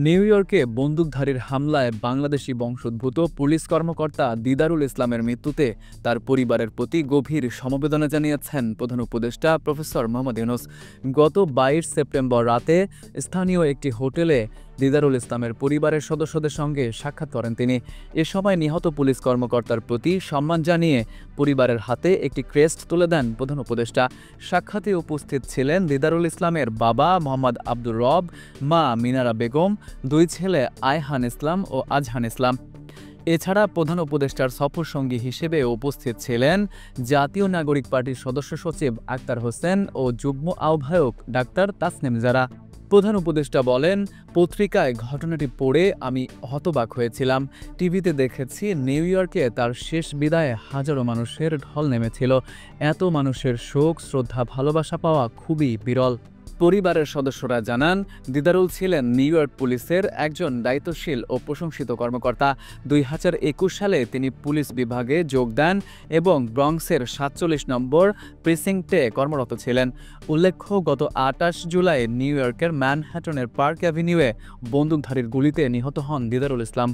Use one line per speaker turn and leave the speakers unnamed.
New ইয়র্কে বন্দুকধারীর হামলায় বাংলাদেশি বংশোদ্ভূত পুলিশ কর্মকর্তা দিদারুল ইসলামের মৃত্যুতে তার পরিবারের প্রতি গভীর সমবেদনা জানিয়েছেন প্রধান উপদেষ্টা প্রফেসর মোহাম্মদ ইউনূস। গত ২২ সেপ্টেম্বর রাতে স্থানীয় একটি হোটেলে দিদারুল ইসলামের পরিবারের সদস্যদের সঙ্গে সাক্ষাৎ করেন তিনি। এ সময় নিহত পুলিশ কর্মকর্তার প্রতি সম্মান জানিয়ে পরিবারের হাতে একটি ক্রেস্ট তুলে দেন প্রধান উপদেষ্টা। সাক্ষাতে উপস্থিত ছিলেন দিদারুল ইসলামের বাবা মোহাম্মদ আব্দুর রব, মা মিনারা বেগম, দুই ছেলে আয়হান ইসলাম ও আজহান ইসলাম। এছাড়া প্রধান উপদেষ্টার সফরসঙ্গী হিসেবে উপস্থিত ছিলেন জাতীয় নাগরিক পার্টির সদস্য সচিব আক্তার হোসেন ও যুগ্ম আহ্বায়ক ডাক্তার তাসনিম জারা। প্রধান উপদেষ্টা বলেন, পত্রিকায় ঘটনাটি পড়ে আমি হতবাক হয়েছিলাম। টিভিতে দেখেছি নিউ ইয়র্কে তার শেষ বিদায়ে হাজারো মানুষের ঢল নেমেছিল। এত মানুষের শোক, শ্রদ্ধা, ভালোবাসা পাওয়া খুবই বিরল। পরিবারের সদস্যরা জানান, দিদারুল ছিলেন নিউ ইয়র্ক পুলিশের একজন দায়িত্বশীল ও প্রশংসিত কর্মকর্তা। ২০২১ সালে তিনি পুলিশ বিভাগে যোগ দেন এবং ব্রঙ্কসের ৪৭ নম্বর প্রিসিংক্টে কর্মরত ছিলেন। উল্লেখ্য, গত ২৮ জুলাই নিউ ইয়র্কের ম্যানহাটনের পার্ক অ্যাভিনিউয়ে বন্দুকধারীর গুলিতে নিহত হন দিদারুল ইসলাম।